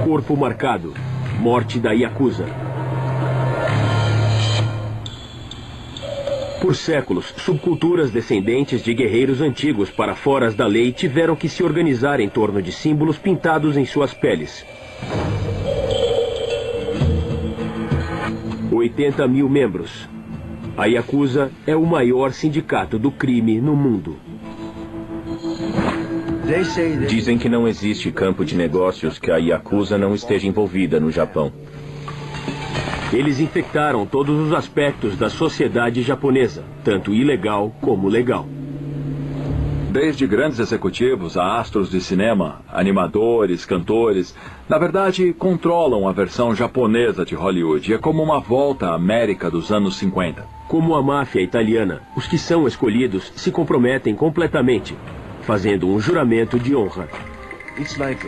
corpo marcado. Morte da Yakuza. Por séculos, subculturas descendentes de guerreiros antigos paraforas da lei tiveram que se organizar em torno de símbolos pintados em suas peles. 80 mil membros. A Yakuza é o maior sindicato do crime no mundo. Dizem que não existe campo de negócios que a Yakuza não esteja envolvida no Japão. Eles infectaram todos os aspectos da sociedade japonesa, tanto ilegal como legal. Desde grandes executivos a astros de cinema, animadores, cantores, na verdade, controlam a versão japonesa de Hollywood. É como uma volta à América dos anos 50. Como a máfia italiana, os que são escolhidos se comprometem completamente, fazendo um juramento de honra.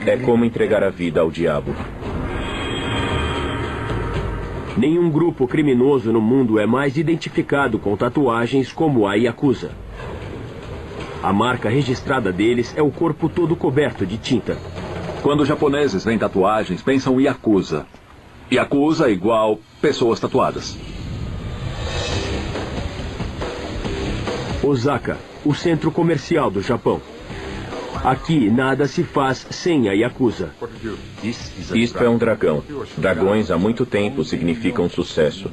É como entregar a vida ao diabo. Nenhum grupo criminoso no mundo é mais identificado com tatuagens como a Yakuza. A marca registrada deles é o corpo todo coberto de tinta. Quando os japoneses veem tatuagens, pensam em Yakuza. Yakuza igual pessoas tatuadas. Osaka, o centro comercial do Japão. Aqui nada se faz sem a Yakuza. Isto é um dragão. Dragões há muito tempo significam sucesso.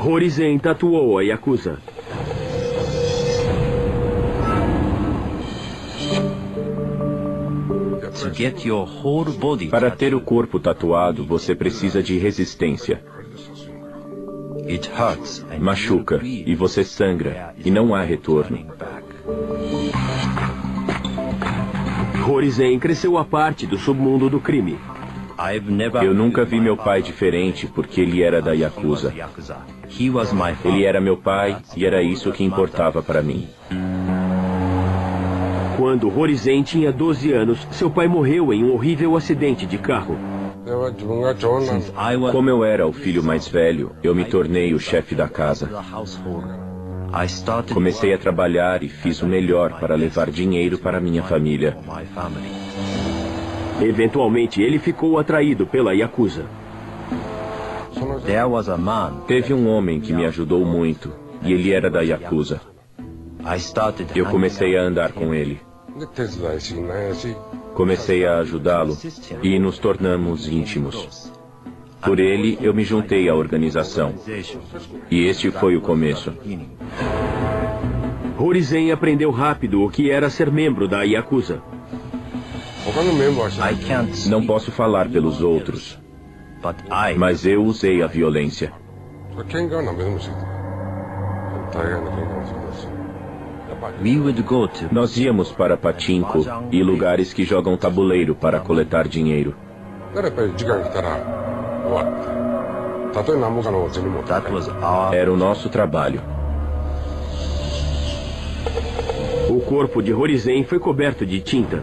Horizen tatuou a Yakuza. Para ter o corpo tatuado, você precisa de resistência. Machuca e você sangra e não há retorno. Horizen cresceu à parte do submundo do crime. Eu nunca vi meu pai diferente porque ele era da Yakuza. Ele era meu pai e era isso que importava para mim. Quando Horizen tinha 12 anos, seu pai morreu em um horrível acidente de carro. Como eu era o filho mais velho, eu me tornei o chefe da casa. Comecei a trabalhar e fiz o melhor para levar dinheiro para minha família. Eventualmente, ele ficou atraído pela Yakuza. Teve um homem que me ajudou muito, e ele era da Yakuza. Eu comecei a andar com ele. Comecei a ajudá-lo e nos tornamos íntimos. Por ele, eu me juntei à organização. E este foi o começo. Horizen aprendeu rápido o que era ser membro da Yakuza. Não posso falar pelos outros, mas eu usei a violência. Nós íamos para pachinko e lugares que jogam tabuleiro para coletar dinheiro. Era o nosso trabalho. O corpo de Horizen foi coberto de tinta.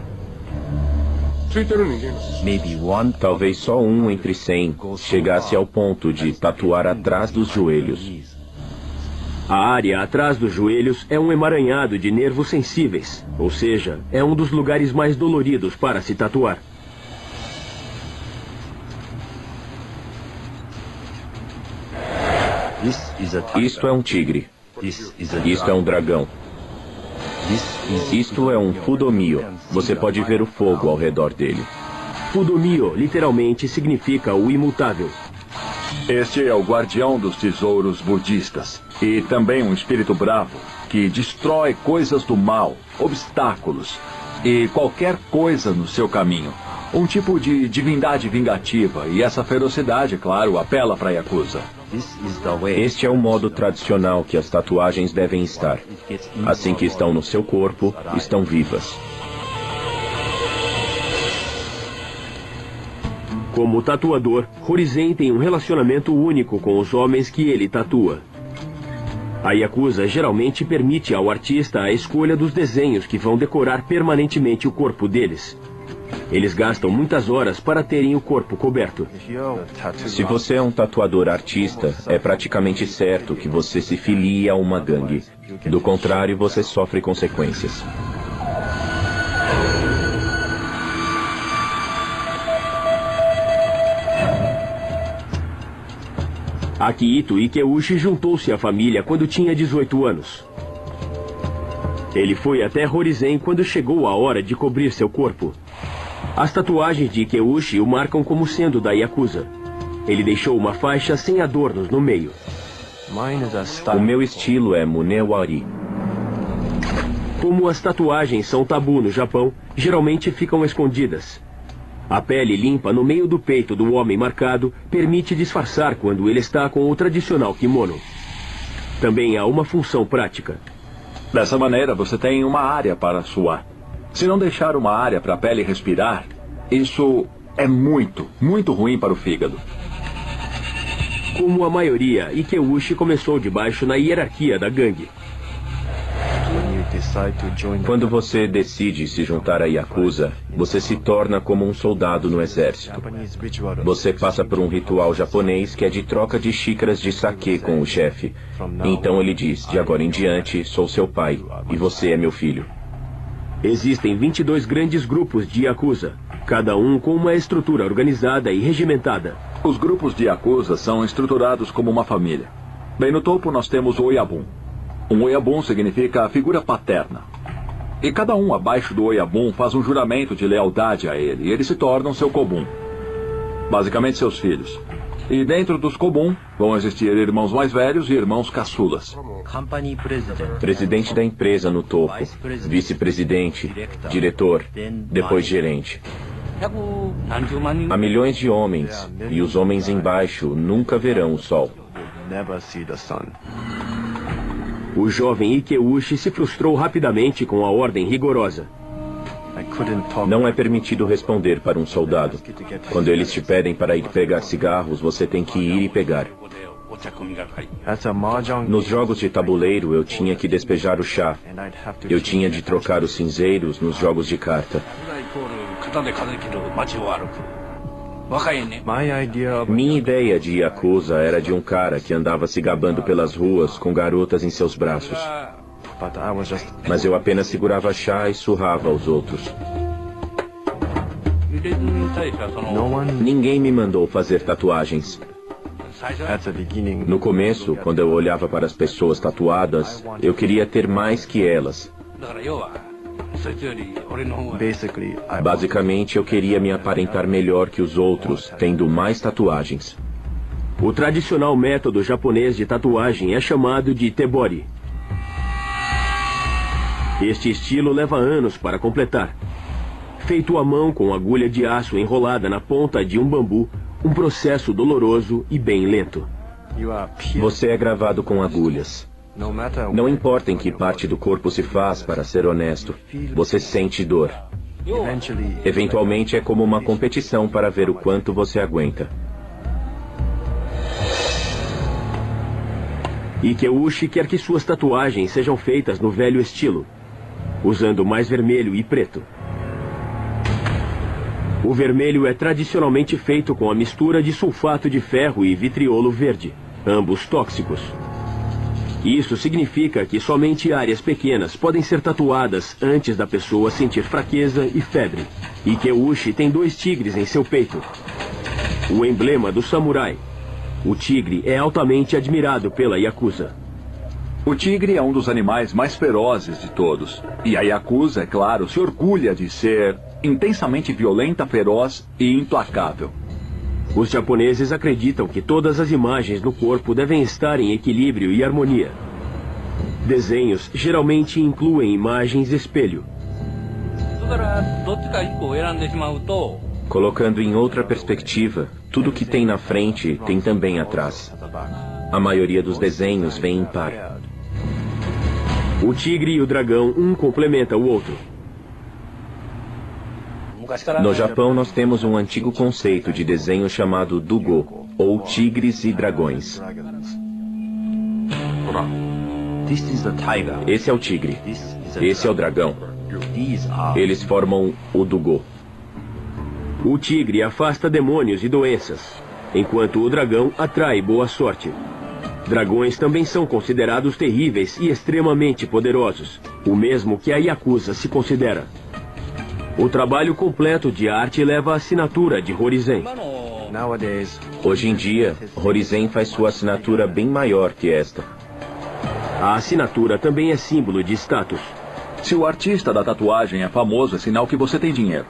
Talvez só um entre 100 chegasse ao ponto de tatuar atrás dos joelhos. A área atrás dos joelhos é um emaranhado de nervos sensíveis, ou seja, é um dos lugares mais doloridos para se tatuar. Isto é um tigre. Isto é um dragão. Isto é um fudomio. Você pode ver o fogo ao redor dele. Fudomio literalmente significa o imutável. Este é o guardião dos tesouros budistas. E também um espírito bravo, que destrói coisas do mal, obstáculos e qualquer coisa no seu caminho. Um tipo de divindade vingativa, e essa ferocidade, claro, apela para a Yakuza. Este é o modo tradicional que as tatuagens devem estar. Assim que estão no seu corpo, estão vivas. Como tatuador, Horizen tem um relacionamento único com os homens que ele tatua. A Yakuza geralmente permite ao artista a escolha dos desenhos que vão decorar permanentemente o corpo deles. Eles gastam muitas horas para terem o corpo coberto. Se você é um tatuador artista, é praticamente certo que você se filia a uma gangue. Do contrário, você sofre consequências. Akihito Ikeuchi juntou-se à família quando tinha 18 anos. Ele foi até Horizen quando chegou a hora de cobrir seu corpo. As tatuagens de Ikeuchi o marcam como sendo da Yakuza. Ele deixou uma faixa sem adornos no meio. O meu estilo é Munewari. Como as tatuagens são tabu no Japão, geralmente ficam escondidas. A pele limpa no meio do peito do homem marcado permite disfarçar quando ele está com o tradicional kimono. Também há uma função prática. Dessa maneira, você tem uma área para suar. Se não deixar uma área para a pele respirar, isso é muito, muito ruim para o fígado. Como a maioria, Ikeuchi começou de baixo na hierarquia da gangue. Quando você decide se juntar à Yakuza, você se torna como um soldado no exército. Você passa por um ritual japonês que é de troca de xícaras de sake com o chefe. Então ele diz, de agora em diante, sou seu pai, e você é meu filho. Existem 22 grandes grupos de Yakuza, cada um com uma estrutura organizada e regimentada. Os grupos de Yakuza são estruturados como uma família. Bem no topo nós temos o Oyabun. Um Oyabun significa a figura paterna. E cada um abaixo do Oyabun faz um juramento de lealdade a ele, e eles se tornam seu Kobun. Basicamente seus filhos. E dentro dos Kobun vão existir irmãos mais velhos e irmãos caçulas. Presidente da empresa no topo, vice-presidente, diretor, depois gerente. Há milhões de homens, e os homens embaixo nunca verão o sol. O jovem Ikeuchi se frustrou rapidamente com a ordem rigorosa. Não é permitido responder para um soldado. Quando eles te pedem para ir pegar cigarros, você tem que ir e pegar. Nos jogos de tabuleiro, eu tinha que despejar o chá. Eu tinha de trocar os cinzeiros nos jogos de carta. Minha ideia de Yakuza era de um cara que andava se gabando pelas ruas com garotas em seus braços. Mas eu apenas segurava chá e surrava aos outros. Ninguém me mandou fazer tatuagens. No começo, quando eu olhava para as pessoas tatuadas, eu queria ter mais que elas. Basicamente, eu queria me aparentar melhor que os outros, tendo mais tatuagens. O tradicional método japonês de tatuagem é chamado de tebori. Este estilo leva anos para completar. Feito à mão com agulha de aço enrolada na ponta de um bambu, um processo doloroso e bem lento. Você é gravado com agulhas. Não importa em que parte do corpo se faz, para ser honesto, você sente dor. Eventualmente é como uma competição para ver o quanto você aguenta. Ikeuchi quer que suas tatuagens sejam feitas no velho estilo, usando mais vermelho e preto. O vermelho é tradicionalmente feito com a mistura de sulfato de ferro e vitriolo verde, ambos tóxicos. Isso significa que somente áreas pequenas podem ser tatuadas antes da pessoa sentir fraqueza e febre. Ikeuchi tem 2 tigres em seu peito, o emblema do samurai. O tigre é altamente admirado pela Yakuza. O tigre é um dos animais mais ferozes de todos. E a Yakuza, é claro, se orgulha de ser intensamente violenta, feroz e implacável. Os japoneses acreditam que todas as imagens no corpo devem estar em equilíbrio e harmonia. Desenhos geralmente incluem imagens espelho. Colocando em outra perspectiva, tudo que tem na frente tem também atrás. A maioria dos desenhos vem em par. O tigre e o dragão, um complementa o outro. No Japão, nós temos um antigo conceito de desenho chamado Dugo, ou tigres e dragões. Esse é o tigre. Esse é o dragão. Eles formam o Dugo. O tigre afasta demônios e doenças, enquanto o dragão atrai boa sorte. Dragões também são considerados terríveis e extremamente poderosos, o mesmo que a Yakuza se considera. O trabalho completo de arte leva a assinatura de Horizen. Hoje em dia, Horizen faz sua assinatura bem maior que esta. A assinatura também é símbolo de status. Se o artista da tatuagem é famoso, é sinal que você tem dinheiro.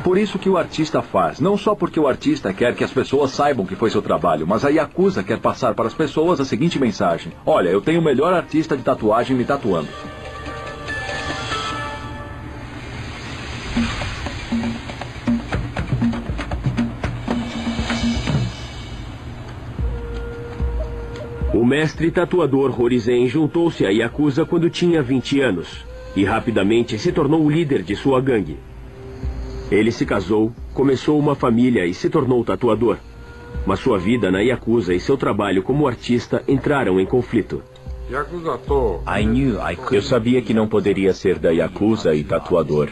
Por isso que o artista faz, não só porque o artista quer que as pessoas saibam que foi seu trabalho, mas a Yakuza quer passar para as pessoas a seguinte mensagem: olha, eu tenho o melhor artista de tatuagem me tatuando. O mestre tatuador Horizen juntou-se à Yakuza quando tinha 20 anos e rapidamente se tornou o líder de sua gangue. Ele se casou, começou uma família e se tornou tatuador. Mas sua vida na Yakuza e seu trabalho como artista entraram em conflito. Eu sabia que não poderia ser da Yakuza e tatuador.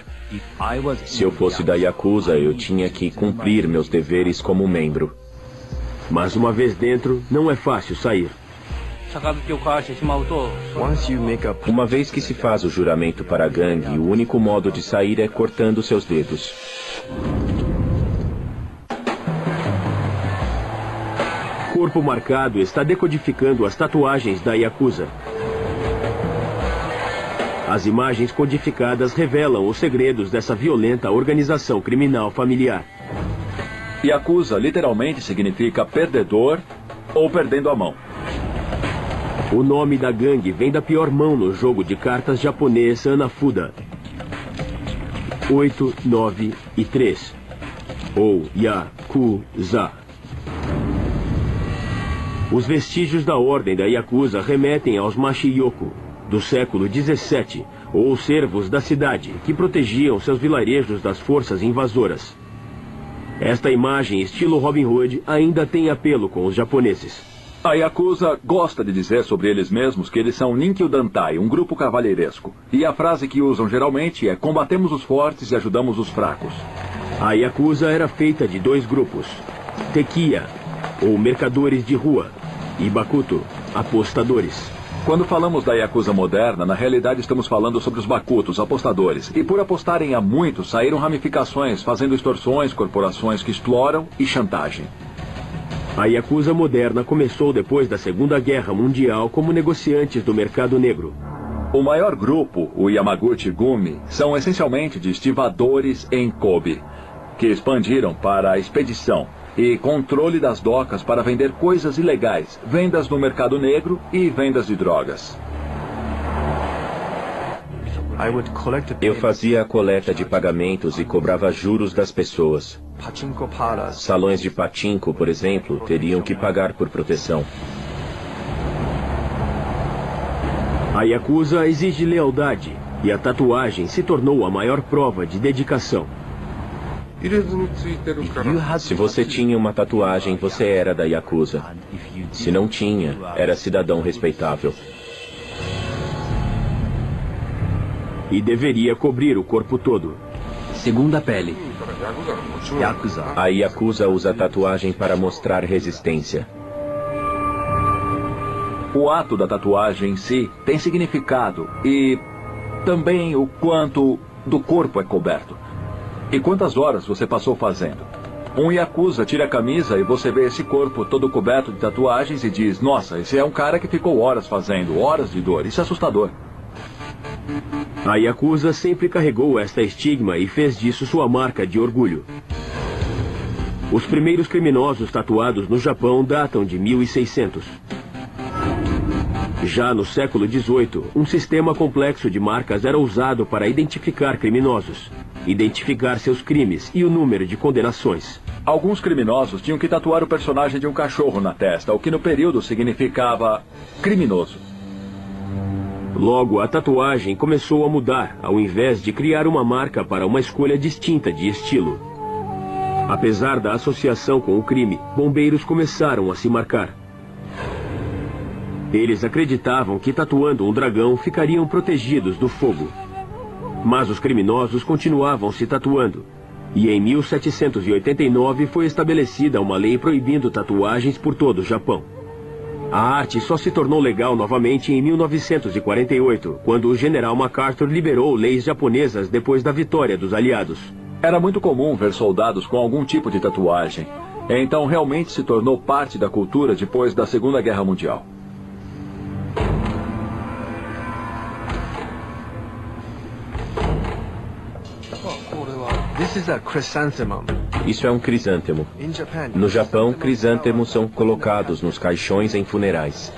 Se eu fosse da Yakuza, eu tinha que cumprir meus deveres como membro. Mas uma vez dentro, não é fácil sair. Uma vez que se faz o juramento para a gangue, o único modo de sair é cortando seus dedos. Corpo Marcado está decodificando as tatuagens da Yakuza. As imagens codificadas revelam os segredos dessa violenta organização criminal familiar. Yakuza literalmente significa perdedor ou perdendo a mão. O nome da gangue vem da pior mão no jogo de cartas japonês Hanafuda. 8, 9 e 3. Ou Yakuza. Os vestígios da ordem da Yakuza remetem aos Machiyoku, do século 17, ou servos da cidade, que protegiam seus vilarejos das forças invasoras. Esta imagem, estilo Robin Hood, ainda tem apelo com os japoneses. A Yakuza gosta de dizer sobre eles mesmos que eles são Ninkyu Dantai, um grupo cavalheiresco. E a frase que usam geralmente é: combatemos os fortes e ajudamos os fracos. A Yakuza era feita de dois grupos: Tekiya, ou mercadores de rua, e Bakuto, apostadores. Quando falamos da Yakuza moderna, na realidade estamos falando sobre os Bakutos, apostadores. E por apostarem há muito, saíram ramificações, fazendo extorsões, corporações que exploram e chantagem. A Yakuza moderna começou depois da Segunda Guerra Mundial como negociantes do mercado negro. O maior grupo, o Yamaguchi Gumi, são essencialmente de estivadores em Kobe, que expandiram para a expedição e controle das docas para vender coisas ilegais, vendas no mercado negro e vendas de drogas. Eu fazia a coleta de pagamentos e cobrava juros das pessoas. Salões de pachinko, por exemplo, teriam que pagar por proteção. A Yakuza exige lealdade e a tatuagem se tornou a maior prova de dedicação. Se você tinha uma tatuagem, você era da Yakuza. Se não tinha, era cidadão respeitável. E deveria cobrir o corpo todo. Segunda pele. Yakuza. A Yakuza usa a tatuagem para mostrar resistência. O ato da tatuagem em si tem significado e também o quanto do corpo é coberto. E quantas horas você passou fazendo? Um Yakuza tira a camisa e você vê esse corpo todo coberto de tatuagens e diz: nossa, esse é um cara que ficou horas fazendo, horas de dor. Isso é assustador. A Yakuza sempre carregou esta estigma e fez disso sua marca de orgulho. Os primeiros criminosos tatuados no Japão datam de 1600. Já no século XVIII, um sistema complexo de marcas era usado para identificar criminosos, identificar seus crimes e o número de condenações. Alguns criminosos tinham que tatuar o personagem de um cachorro na testa, o que no período significava criminoso. Logo, a tatuagem começou a mudar, ao invés de criar uma marca para uma escolha distinta de estilo. Apesar da associação com o crime, bombeiros começaram a se marcar. Eles acreditavam que tatuando um dragão ficariam protegidos do fogo. Mas os criminosos continuavam se tatuando. E em 1789 foi estabelecida uma lei proibindo tatuagens por todo o Japão. A arte só se tornou legal novamente em 1948, quando o general MacArthur liberou leis japonesas depois da vitória dos aliados. Era muito comum ver soldados com algum tipo de tatuagem. Então realmente se tornou parte da cultura depois da Segunda Guerra Mundial. Isso é um crisântemo. No Japão, crisântemos são colocados nos caixões em funerais.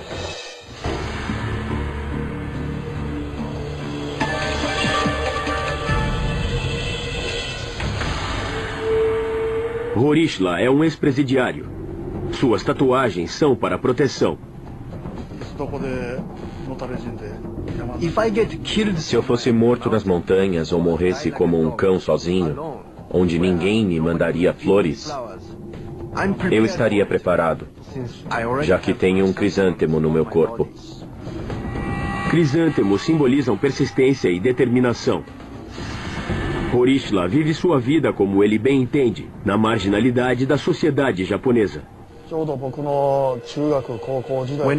Horishla é um ex-presidiário. Suas tatuagens são para proteção. Se eu fosse morto nas montanhas ou morresse como um cão sozinho, onde ninguém me mandaria flores, eu estaria preparado, já que tenho um crisântemo no meu corpo. Crisântemos simbolizam persistência e determinação. Horishla vive sua vida como ele bem entende, na marginalidade da sociedade japonesa.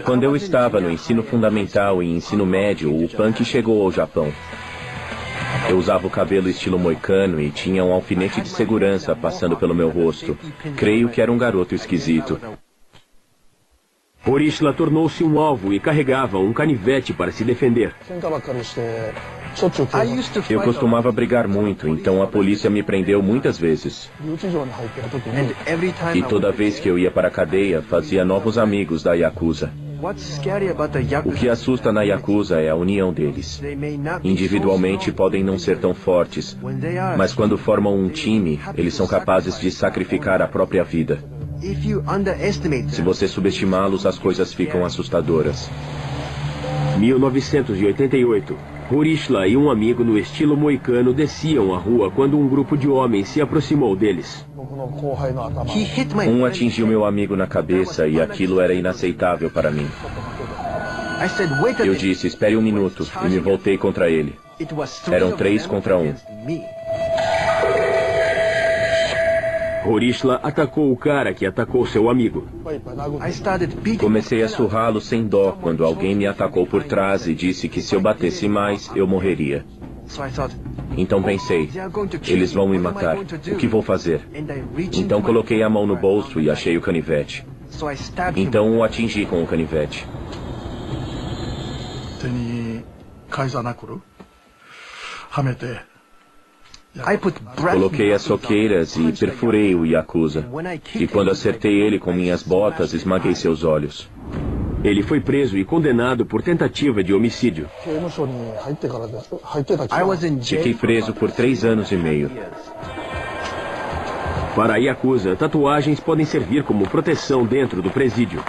Quando eu estava no ensino fundamental e ensino médio, o punk chegou ao Japão. Eu usava o cabelo estilo moicano e tinha um alfinete de segurança passando pelo meu rosto. Creio que era um garoto esquisito. Horishla tornou-se um alvo e carregava um canivete para se defender. Eu costumava brigar muito, então a polícia me prendeu muitas vezes. E toda vez que eu ia para a cadeia, fazia novos amigos da Yakuza. O que assusta na Yakuza é a união deles. Individualmente podem não ser tão fortes, mas quando formam um time, eles são capazes de sacrificar a própria vida. Se você subestimá-los, as coisas ficam assustadoras. 1988. Horishla e um amigo no estilo moicano desciam a rua quando um grupo de homens se aproximou deles. Um atingiu meu amigo na cabeça e aquilo era inaceitável para mim. Eu disse, espere um minuto, e me voltei contra ele. Eram 3 contra 1. Horishla atacou o cara que atacou seu amigo. Comecei a surrá-lo sem dó quando alguém me atacou por trás e disse que se eu batesse mais, eu morreria. Então pensei, eles vão me matar. O que vou fazer? Então coloquei a mão no bolso e achei o canivete. Então o atingi com o canivete. Coloquei as soqueiras e perfurei o Yakuza. E quando acertei ele com minhas botas, esmaguei seus olhos. Ele foi preso e condenado por tentativa de homicídio. Fiquei preso por 3 anos e meio. Para a Yakuza, tatuagens podem servir como proteção dentro do presídio.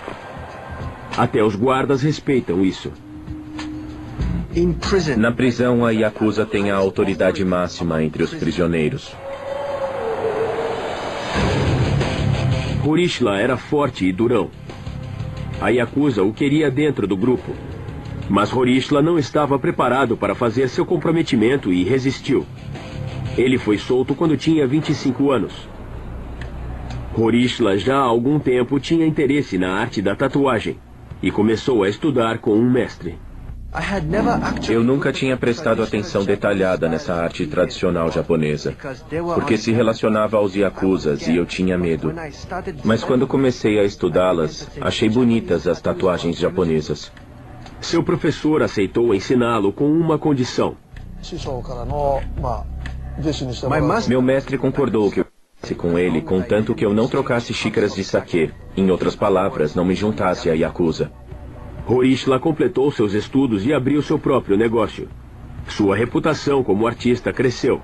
Até os guardas respeitam isso. Na prisão, a Yakuza tem a autoridade máxima entre os prisioneiros. Horishla era forte e durão. A Yakuza o queria dentro do grupo. Mas Horishla não estava preparado para fazer seu comprometimento e resistiu. Ele foi solto quando tinha 25 anos. Horishla já há algum tempo tinha interesse na arte da tatuagem e começou a estudar com um mestre. Eu nunca tinha prestado atenção detalhada nessa arte tradicional japonesa, porque se relacionava aos Yakuzas e eu tinha medo. Mas quando comecei a estudá-las, achei bonitas as tatuagens japonesas. Seu professor aceitou ensiná-lo com uma condição. Meu mestre concordou que eu fosse com ele, contanto que eu não trocasse xícaras de saquê. Em outras palavras, não me juntasse à Yakuza. Horishla completou seus estudos e abriu seu próprio negócio. Sua reputação como artista cresceu.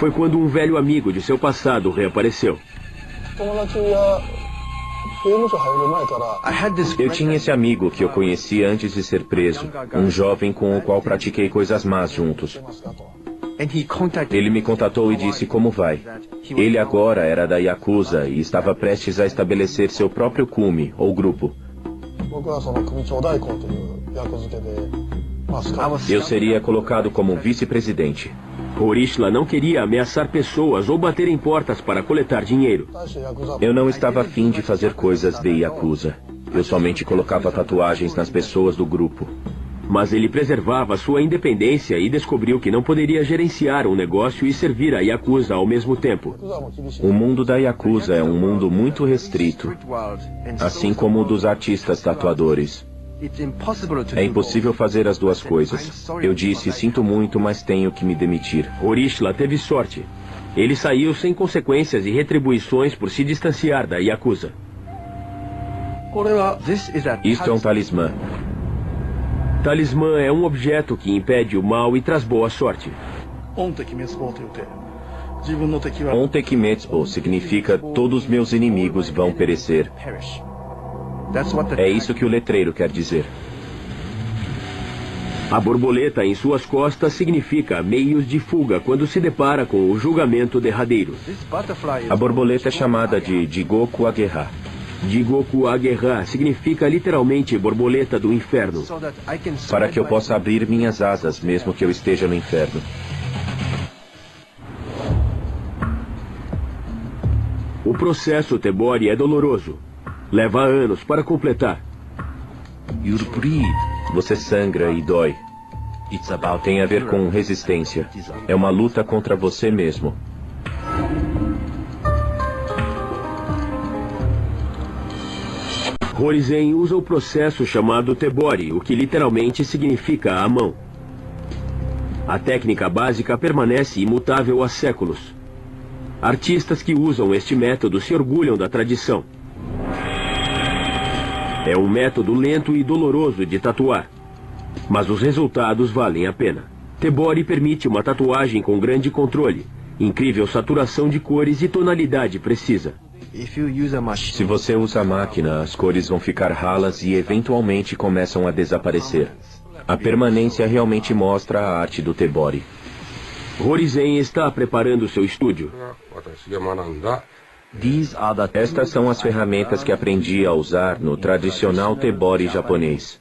Foi quando um velho amigo de seu passado reapareceu. Eu tinha esse amigo que eu conheci antes de ser preso, um jovem com o qual pratiquei coisas más juntos. Ele me contatou e disse como vai. Ele agora era da Yakuza e estava prestes a estabelecer seu próprio kume, ou grupo. Eu seria colocado como vice-presidente. Horishla não queria ameaçar pessoas ou bater em portas para coletar dinheiro. Eu não estava afim de fazer coisas de Yakuza. Eu somente colocava tatuagens nas pessoas do grupo. mas ele preservava sua independência e descobriu que não poderia gerenciar um negócio e servir a Yakuza ao mesmo tempo. O mundo da Yakuza é um mundo muito restrito, assim como o dos artistas tatuadores. É impossível fazer as duas coisas. Eu disse, sinto muito, mas tenho que me demitir. Horishla teve sorte. Ele saiu sem consequências e retribuições por se distanciar da Yakuza. Isto é um talismã. Talismã é um objeto que impede o mal e traz boa sorte. Ontekimetsbo significa todos meus inimigos vão perecer. É isso que o letreiro quer dizer. A borboleta em suas costas significa meios de fuga quando se depara com o julgamento derradeiro. A borboleta é chamada de Jigoku Ageha. Jigoku Ageha significa literalmente borboleta do inferno. Para que eu possa abrir minhas asas mesmo que eu esteja no inferno. O processo Tebori é doloroso. Leva anos para completar. Você sangra e dói. Tem a ver com resistência. É uma luta contra você mesmo. Horizen usa o processo chamado Tebori, o que literalmente significa a mão. A técnica básica permanece imutável há séculos. Artistas que usam este método se orgulham da tradição. É um método lento e doloroso de tatuar, mas os resultados valem a pena. Tebori permite uma tatuagem com grande controle, incrível saturação de cores e tonalidade precisa. Se você usa a máquina, as cores vão ficar ralas e eventualmente começam a desaparecer. A permanência realmente mostra a arte do Tebori. Horizen está preparando seu estúdio. Estas são as ferramentas que aprendi a usar no tradicional Tebori japonês.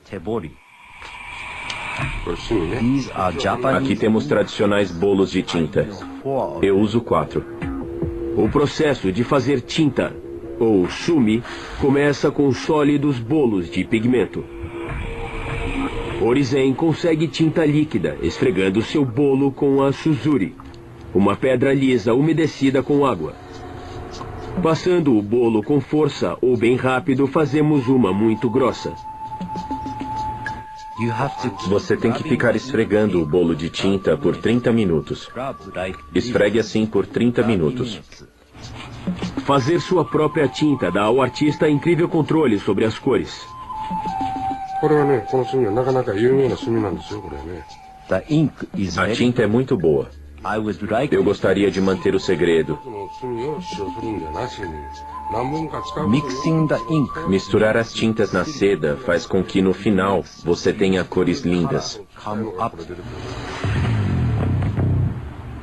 Aqui temos tradicionais bolos de tinta. Eu uso 4. O processo de fazer tinta, ou sumi, começa com sólidos bolos de pigmento. Horizen consegue tinta líquida, esfregando seu bolo com a suzuri, uma pedra lisa umedecida com água. Passando o bolo com força ou bem rápido, fazemos uma muito grossa. Você tem que ficar esfregando o bolo de tinta por 30 minutos. Esfregue assim por 30 minutos. Fazer sua própria tinta dá ao artista incrível controle sobre as cores. A tinta é muito boa. Eu gostaria de manter o segredo. Misturar as tintas na seda faz com que no final você tenha cores lindas.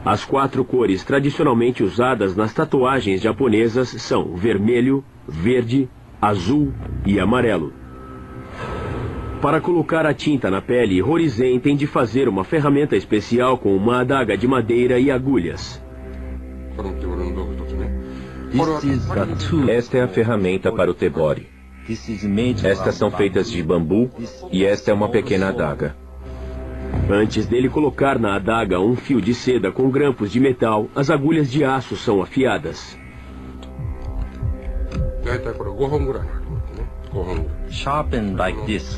As 4 cores tradicionalmente usadas nas tatuagens japonesas são vermelho, verde, azul e amarelo. Para colocar a tinta na pele, Horizen tem de fazer uma ferramenta especial com uma adaga de madeira e agulhas. Esta é a ferramenta para o Tebori. Estas são feitas de bambu e esta é uma pequena adaga. Antes dele colocar na adaga um fio de seda com grampos de metal, as agulhas de aço são afiadas.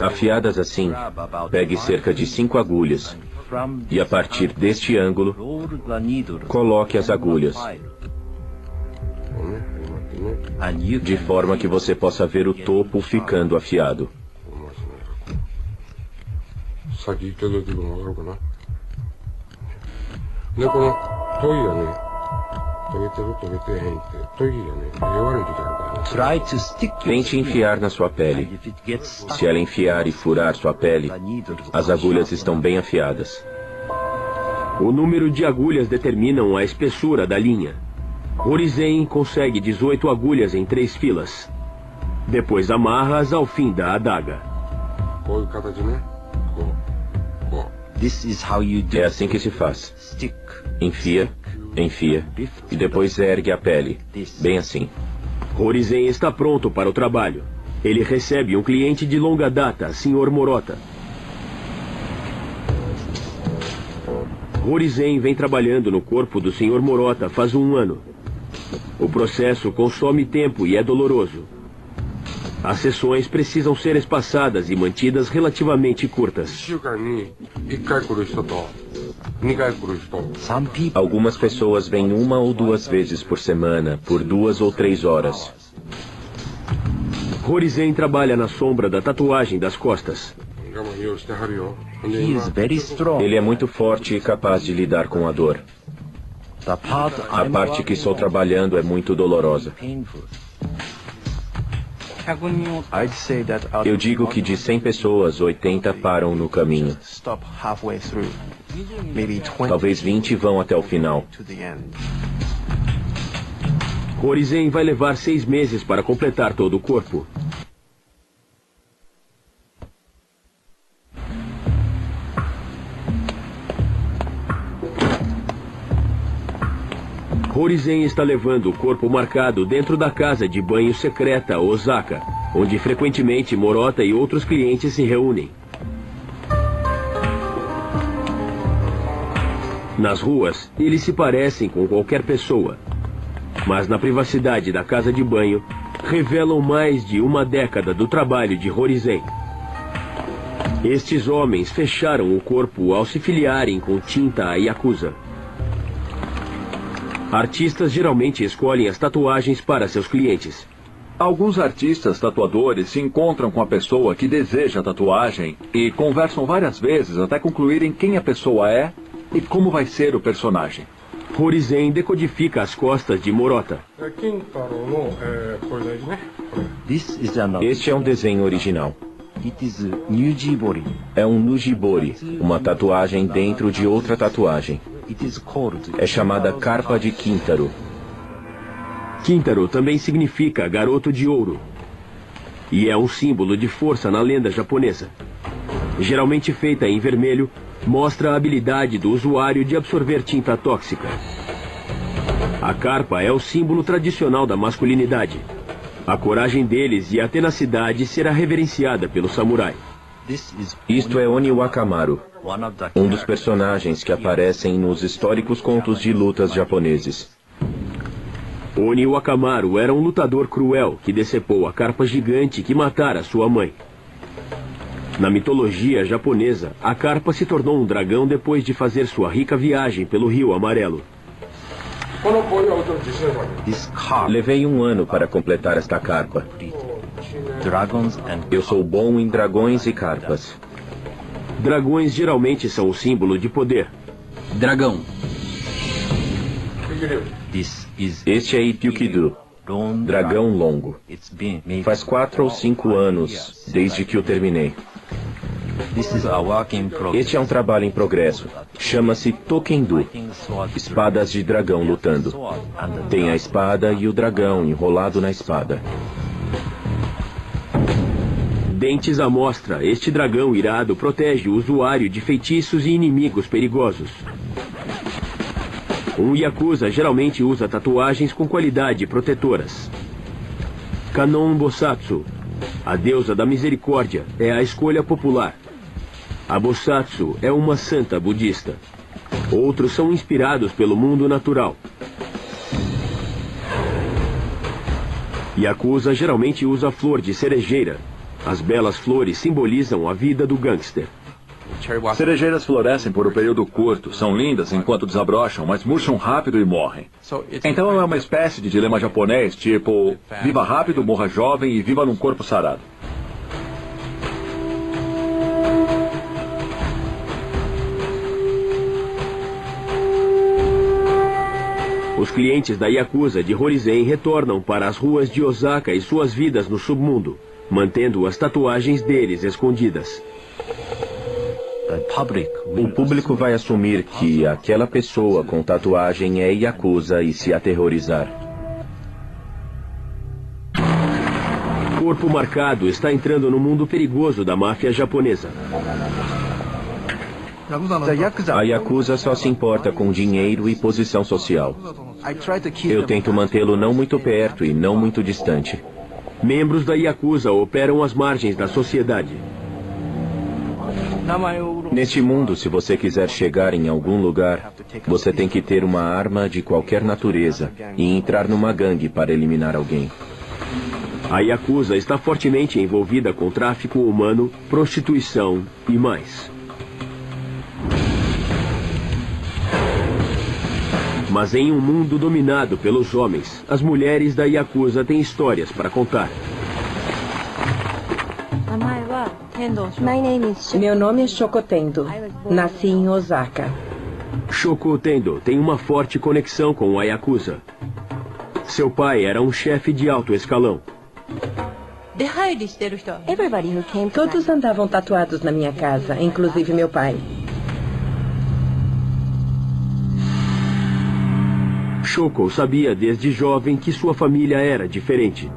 Afiadas assim, pegue cerca de 5 agulhas e a partir deste ângulo, coloque as agulhas, de forma que você possa ver o topo ficando afiado. Tente enfiar na sua pele. Se ela enfiar e furar sua pele, as agulhas estão bem afiadas. O número de agulhas determinam a espessura da linha. Horizen consegue 18 agulhas em 3 filas. Depois amarra-as ao fim da adaga. É assim que se faz. Enfia, enfia, e depois ergue a pele. Bem assim. Horizen está pronto para o trabalho. Ele recebe um cliente de longa data, Sr. Morota. Horizen vem trabalhando no corpo do Sr. Morota faz 1 ano. O processo consome tempo e é doloroso. As sessões precisam ser espaçadas e mantidas relativamente curtas. Algumas pessoas vêm 1 ou 2 vezes por semana, por 2 ou 3 horas. Horizen trabalha na sombra da tatuagem das costas. He is very strong. Ele é muito forte e capaz de lidar com a dor. A parte que estou trabalhando é muito dolorosa. I'd say that Eu digo que de 100 pessoas, 80 param no caminho. stop halfway through. Maybe 20 Talvez 20 vão até o final. to the end. Horizen vai levar 6 meses para completar todo o corpo. Horizen está levando o corpo marcado dentro da casa de banho secreta Osaka, onde frequentemente Morota e outros clientes se reúnem. Nas ruas, eles se parecem com qualquer pessoa, mas na privacidade da casa de banho, revelam mais de 1 década do trabalho de Horizen. Estes homens fecharam o corpo ao se filiarem com tinta a Yakuza. Artistas geralmente escolhem as tatuagens para seus clientes. Alguns artistas tatuadores se encontram com a pessoa que deseja a tatuagem e conversam várias vezes até concluírem quem a pessoa é e como vai ser o personagem. Horizen decodifica as costas de Morota. This is an Este é um desenho original. It is Nujibori. É um Nujibori, uma tatuagem dentro de outra tatuagem. It is called É chamada Carpa de Quintaro. Quintaro também significa garoto de ouro. E é um símbolo de força na lenda japonesa. Geralmente feita em vermelho, mostra a habilidade do usuário de absorver tinta tóxica. A carpa é o símbolo tradicional da masculinidade. A coragem deles e a tenacidade será reverenciada pelo samurai. This is Isto é Oni Wakamaru, one of the um dos personagens que aparecem nos históricos contos de lutas japoneses. Oni Wakamaru era um lutador cruel que decepou a carpa gigante que matara sua mãe. Na mitologia japonesa, a carpa se tornou um dragão depois de fazer sua rica viagem pelo Rio Amarelo. this car Levei 1 ano para completar esta carpa. dragons and Eu sou bom em dragões e carpas. Dragões geralmente são o símbolo de poder. dragão. This is Este é Ipyukidu, Lone dragão longo. It's been maybe Faz 4 ou 5 anos desde que o terminei. This is a work in progress. Este é um trabalho em progresso. Chama-se Tokendo, Sword espadas de dragão lutando. and Tem a espada e o dragão enrolado na espada. Dentes à mostra, este dragão irado protege o usuário de feitiços e inimigos perigosos. Um Yakuza geralmente usa tatuagens com qualidade protetoras. Kanon Bosatsu, a deusa da misericórdia, é a escolha popular. A Bosatsu é uma santa budista. Outros são inspirados pelo mundo natural. Yakuza geralmente usa flor de cerejeira. As belas flores simbolizam a vida do gangster. Cerejeiras florescem por um período curto, são lindas enquanto desabrocham, mas murcham rápido e morrem. Então é uma espécie de dilema japonês, tipo, viva rápido, morra jovem e viva num corpo sarado. Os clientes da Yakuza de Horizen retornam para as ruas de Osaka e suas vidas no submundo, mantendo as tatuagens deles escondidas. the public O will público vai assumir que aquela pessoa com tatuagem é Yakuza e se aterrorizar. Corpo marcado está entrando no mundo perigoso da máfia japonesa. the Yakuza. A Yakuza só se importa com dinheiro e posição social. I try to keep Eu them tento mantê-lo não muito perto e não muito distante. Membros da Yakuza operam às margens da sociedade. Neste mundo, se você quiser chegar em algum lugar, você tem que ter uma arma de qualquer natureza e entrar numa gangue para eliminar alguém. A Yakuza está fortemente envolvida com tráfico humano, prostituição e mais. Mas em um mundo dominado pelos homens, as mulheres da Yakuza têm histórias para contar. Meu nome é Shoko Tendo. Nasci em Osaka. Shoko Tendo tem uma forte conexão com a Yakuza. Seu pai era um chefe de alto escalão. Todos andavam tatuados na minha casa, inclusive meu pai. Shoko sabia desde jovem que sua família era diferente.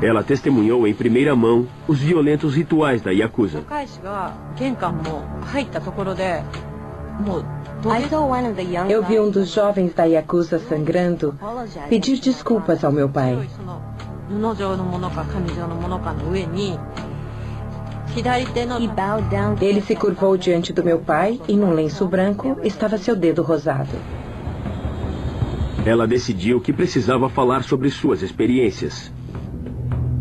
Ela testemunhou em primeira mão os violentos rituais da Yakuza. Eu vi um dos jovens da Yakuza sangrando pedir desculpas ao meu pai. Ele se curvou diante do meu pai e num lenço branco estava seu dedo rosado. Ela decidiu que precisava falar sobre suas experiências.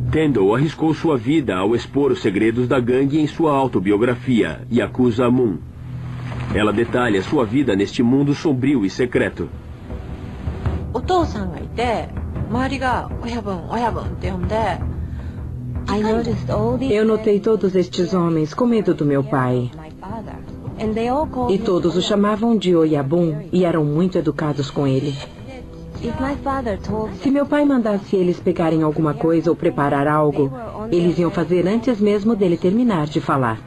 Tendo arriscou sua vida ao expor os segredos da gangue em sua autobiografia, Yakuza Moon. Ela detalha sua vida neste mundo sombrio e secreto. Eu notei todos estes homens com medo do meu pai. E todos o chamavam de Oyabun e eram muito educados com ele. Se meu pai mandasse eles pegarem alguma coisa ou preparar algo, eles iam fazer antes mesmo dele terminar de falar.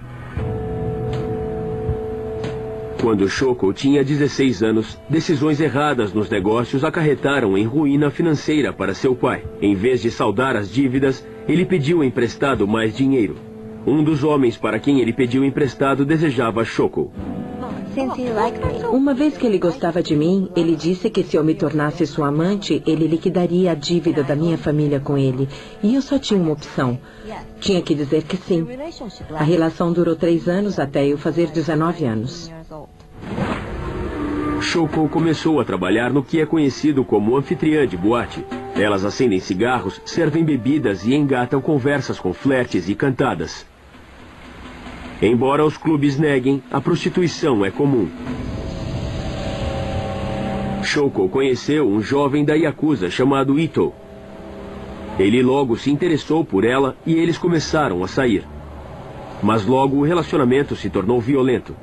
Quando Shoko tinha 16 anos, decisões erradas nos negócios acarretaram em ruína financeira para seu pai. Em vez de saldar as dívidas, ele pediu emprestado mais dinheiro. Um dos homens para quem ele pediu emprestado desejava Shoko. Uma vez que ele gostava de mim, ele disse que se eu me tornasse sua amante, ele liquidaria a dívida da minha família com ele. E eu só tinha uma opção. Tinha que dizer que sim. A relação durou 3 anos até eu fazer 19 anos. Shoko começou a trabalhar no que é conhecido como anfitriã de boate. Elas acendem cigarros, servem bebidas e engatam conversas com flertes e cantadas. Embora os clubes neguem, a prostituição é comum. Shoko conheceu um jovem da Yakuza chamado Ito. Ele logo se interessou por ela e eles começaram a sair. Mas logo o relacionamento se tornou violento.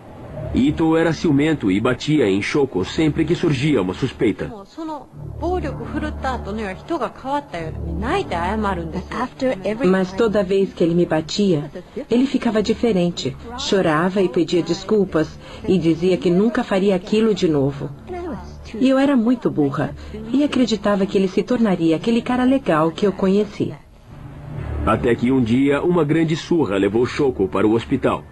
Ito era ciumento e batia em Shoko sempre que surgia uma suspeita. Mas toda vez que ele me batia, ele ficava diferente. Chorava e pedia desculpas e dizia que nunca faria aquilo de novo. E eu era muito burra e acreditava que ele se tornaria aquele cara legal que eu conheci. Até que um dia uma grande surra levou Shoko para o hospital.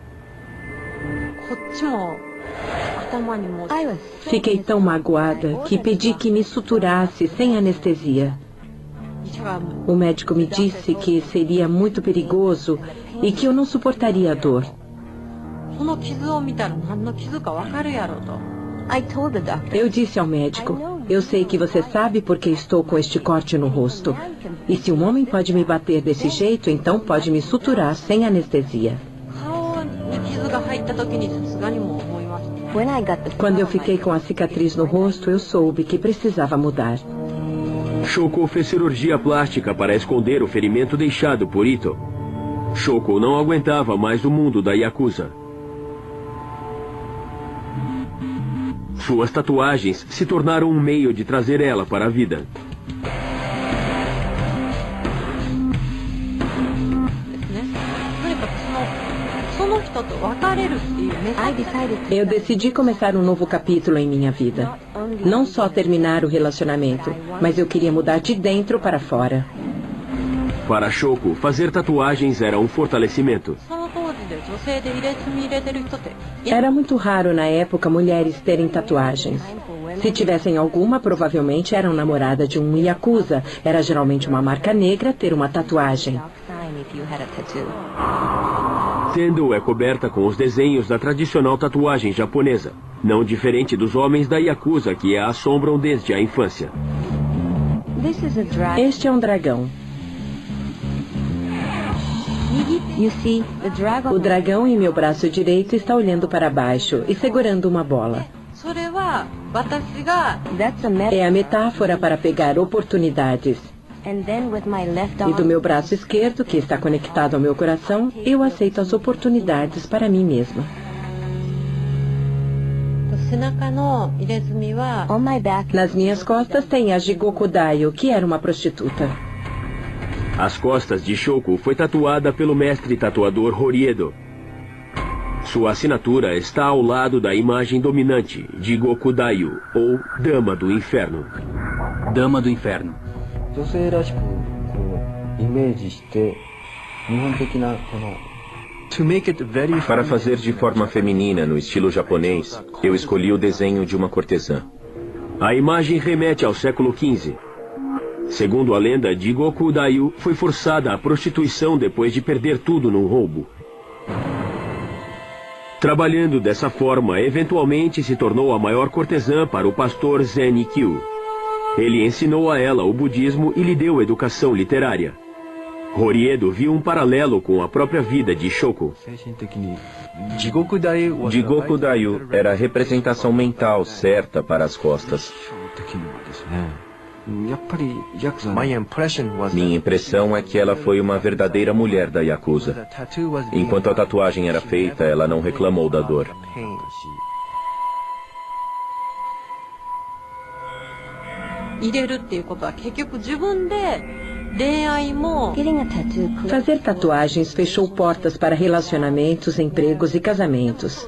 Fiquei tão magoada que pedi que me suturasse sem anestesia. O médico me disse que seria muito perigoso e que eu não suportaria a dor. Eu disse ao médico, eu sei que você sabe porque estou com este corte no rosto. E se um homem pode me bater desse jeito, então pode me suturar sem anestesia. Quando eu fiquei com a cicatriz no rosto, eu soube que precisava mudar. Shoko fez cirurgia plástica para esconder o ferimento deixado por Ito. Shoko não aguentava mais o mundo da Yakuza. Suas tatuagens se tornaram um meio de trazer ela para a vida. Eu decidi começar um novo capítulo em minha vida. Não só terminar o relacionamento, mas eu queria mudar de dentro para fora. Para Shoko, fazer tatuagens era um fortalecimento. Era muito raro na época mulheres terem tatuagens. Se tivessem alguma, provavelmente eram namorada de um yakuza. Era geralmente uma marca negra ter uma tatuagem. Tendo é coberta com os desenhos da tradicional tatuagem japonesa, não diferente dos homens da Yakuza que a assombram desde a infância. Este é um dragão. O dragão em meu braço direito está olhando para baixo e segurando uma bola. É a metáfora para pegar oportunidades. E do meu braço esquerdo, que está conectado ao meu coração, eu aceito as oportunidades para mim mesma. Nas minhas costas tem a Jigoku Daio, que era uma prostituta. As costas de Shoko foi tatuada pelo mestre tatuador Horiedo. Sua assinatura está ao lado da imagem dominante de Goku Daio, ou Dama do Inferno. Dama do Inferno. Para fazer de forma feminina, no estilo japonês, eu escolhi o desenho de uma cortesã. A imagem remete ao século XV. Segundo a lenda, Jigoku Daio foi forçada à prostituição depois de perder tudo num roubo. Trabalhando dessa forma, eventualmente se tornou a maior cortesã para o pastor Zen Ikkyu. Ele ensinou a ela o budismo e lhe deu educação literária. Horiedo viu um paralelo com a própria vida de Shoko. Jigoku Daio era a representação mental certa para as costas. Minha impressão é que ela foi uma verdadeira mulher da Yakuza. Enquanto a tatuagem era feita, ela não reclamou da dor. Fazer tatuagens fechou portas para relacionamentos, empregos e casamentos.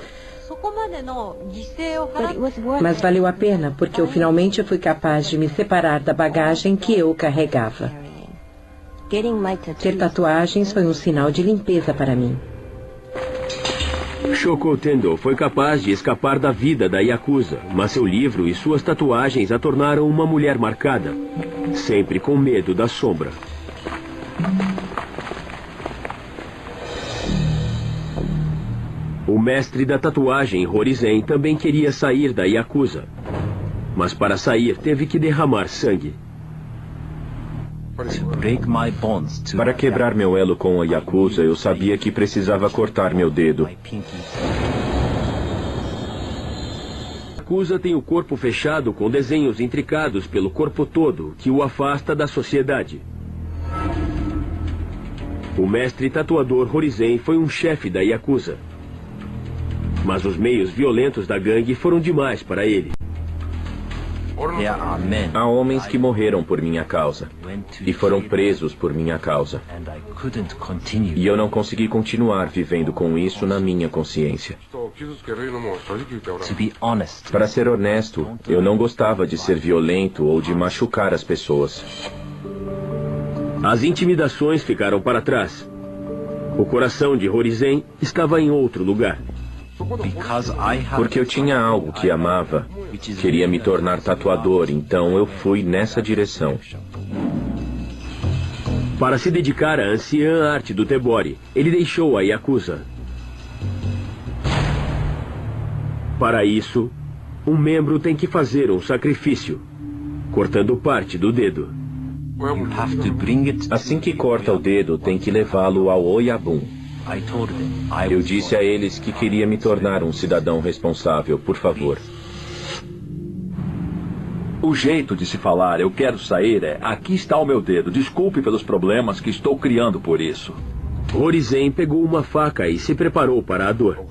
Mas valeu a pena, porque eu finalmente fui capaz de me separar da bagagem que eu carregava. Ter tatuagens foi um sinal de limpeza para mim. Shoko Tendo foi capaz de escapar da vida da Yakuza, mas seu livro e suas tatuagens a tornaram uma mulher marcada, sempre com medo da sombra. O mestre da tatuagem, Horisen, também queria sair da Yakuza. Mas para sair, teve que derramar sangue. Para quebrar meu elo com a Yakuza, eu sabia que precisava cortar meu dedo. A Yakuza tem o corpo fechado com desenhos intricados pelo corpo todo, que o afasta da sociedade. O mestre tatuador Horisen foi um chefe da Yakuza. Mas os meios violentos da gangue foram demais para ele. Há homens que morreram por minha causa e foram presos por minha causa. E eu não consegui continuar vivendo com isso na minha consciência. Para ser honesto, eu não gostava de ser violento ou de machucar as pessoas. As intimidações ficaram para trás. O coração de Horisen estava em outro lugar. Porque eu tinha algo que amava, queria me tornar tatuador, então eu fui nessa direção. Para se dedicar à anciã arte do Tebori, ele deixou a Yakuza. Para isso, um membro tem que fazer um sacrifício, cortando parte do dedo. Assim que corta o dedo, tem que levá-lo ao Oyabun. Eu disse a eles que queria me tornar um cidadão responsável, por favor. O jeito de se falar, eu quero sair, é: aqui está o meu dedo, desculpe pelos problemas que estou criando por isso. Horisen pegou uma faca e se preparou para a dor.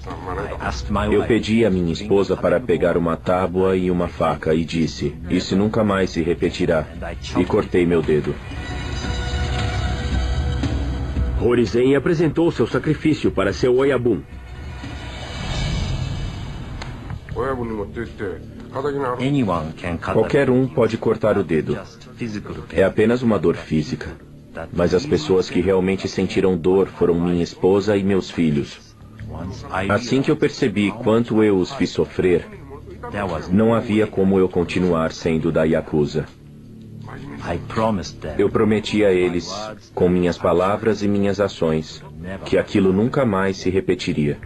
Eu pedi a minha esposa para pegar uma tábua e uma faca e disse: isso nunca mais se repetirá. E cortei meu dedo. Horisen apresentou seu sacrifício para seu Oyabun. Qualquer um pode cortar o dedo. É apenas uma dor física. Mas as pessoas que realmente sentiram dor foram minha esposa e meus filhos. Assim que eu percebi quanto eu os fiz sofrer, não havia como eu continuar sendo da Yakuza. Eu prometi a eles, com minhas palavras e minhas ações, que aquilo nunca mais se repetiria.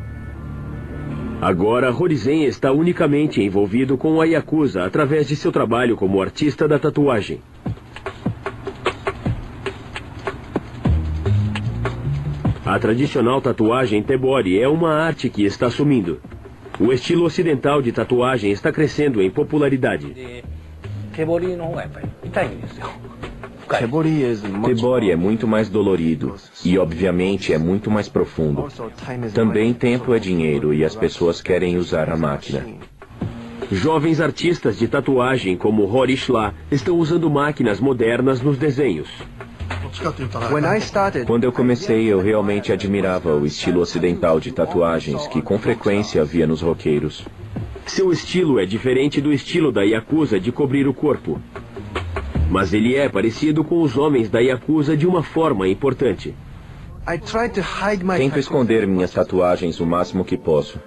Agora, Horizen está unicamente envolvido com a Yakuza através de seu trabalho como artista da tatuagem. A tradicional tatuagem Tebori é uma arte que está sumindo. O estilo ocidental de tatuagem está crescendo em popularidade. Tebori é muito mais dolorido e, obviamente, é muito mais profundo. Também tempo é dinheiro e as pessoas querem usar a máquina. Jovens artistas de tatuagem como Hori Shla estão usando máquinas modernas nos desenhos. Quando eu comecei, eu realmente admirava o estilo ocidental de tatuagens que com frequência havia nos roqueiros. Seu estilo é diferente do estilo da Yakuza de cobrir o corpo. Mas ele é parecido com os homens da Yakuza de uma forma importante. Tento esconder minhas tatuagens o máximo que posso.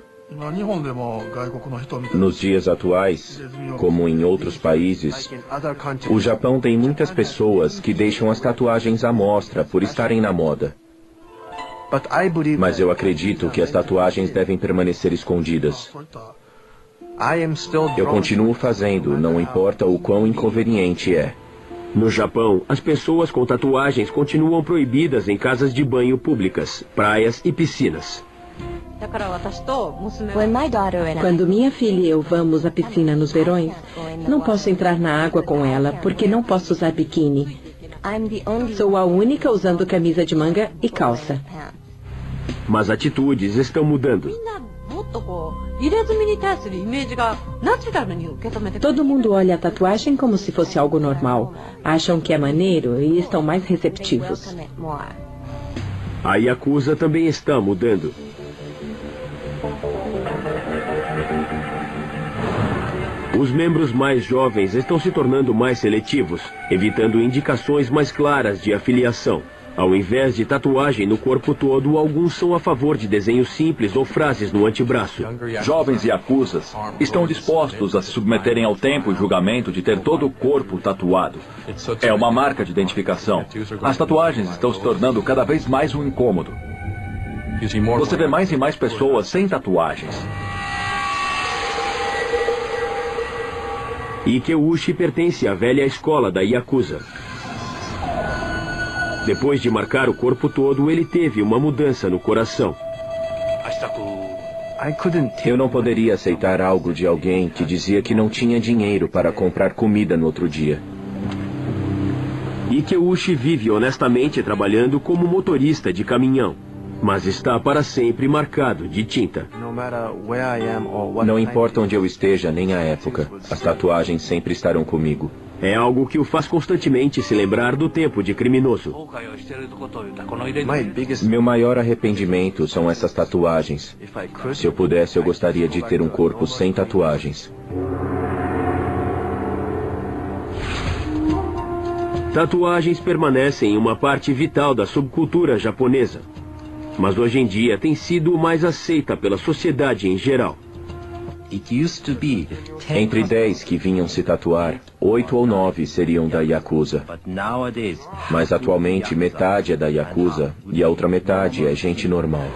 Nos dias atuais, como em outros países, o Japão tem muitas pessoas que deixam as tatuagens à mostra por estarem na moda. Mas eu acredito que as tatuagens devem permanecer escondidas. Eu continuo fazendo, não importa o quão inconveniente é. No Japão, as pessoas com tatuagens continuam proibidas em casas de banho públicas, praias e piscinas. Quando minha filha e eu vamos à piscina nos verões, não posso entrar na água com ela porque não posso usar biquíni. Sou a única usando camisa de manga e calça. Mas atitudes estão mudando. Todo mundo olha a tatuagem como se fosse algo normal. Acham que é maneiro e estão mais receptivos. A Yakuza também está mudando. Os membros mais jovens estão se tornando mais seletivos, evitando indicações mais claras de afiliação. Ao invés de tatuagem no corpo todo, alguns são a favor de desenhos simples ou frases no antebraço. Jovens Yakuzas estão dispostos a se submeterem ao tempo e julgamento de ter todo o corpo tatuado. É uma marca de identificação. As tatuagens estão se tornando cada vez mais um incômodo. Você vê mais e mais pessoas sem tatuagens. Ikeuchi pertence à velha escola da Yakuza. Depois de marcar o corpo todo, ele teve uma mudança no coração. Eu não poderia aceitar algo de alguém que dizia que não tinha dinheiro para comprar comida no outro dia. Ikeuchi vive honestamente trabalhando como motorista de caminhão, mas está para sempre marcado de tinta. Não importa onde eu esteja, nem a época, as tatuagens sempre estarão comigo. É algo que o faz constantemente se lembrar do tempo de criminoso. Meu maior arrependimento são essas tatuagens. Se eu pudesse, eu gostaria de ter um corpo sem tatuagens. Tatuagens permanecem uma parte vital da subcultura japonesa, mas hoje em dia tem sido mais aceita pela sociedade em geral. Entre 10 que vinham se tatuar, 8 ou 9 seriam da Yakuza. Mas atualmente metade é da Yakuza e a outra metade é gente normal.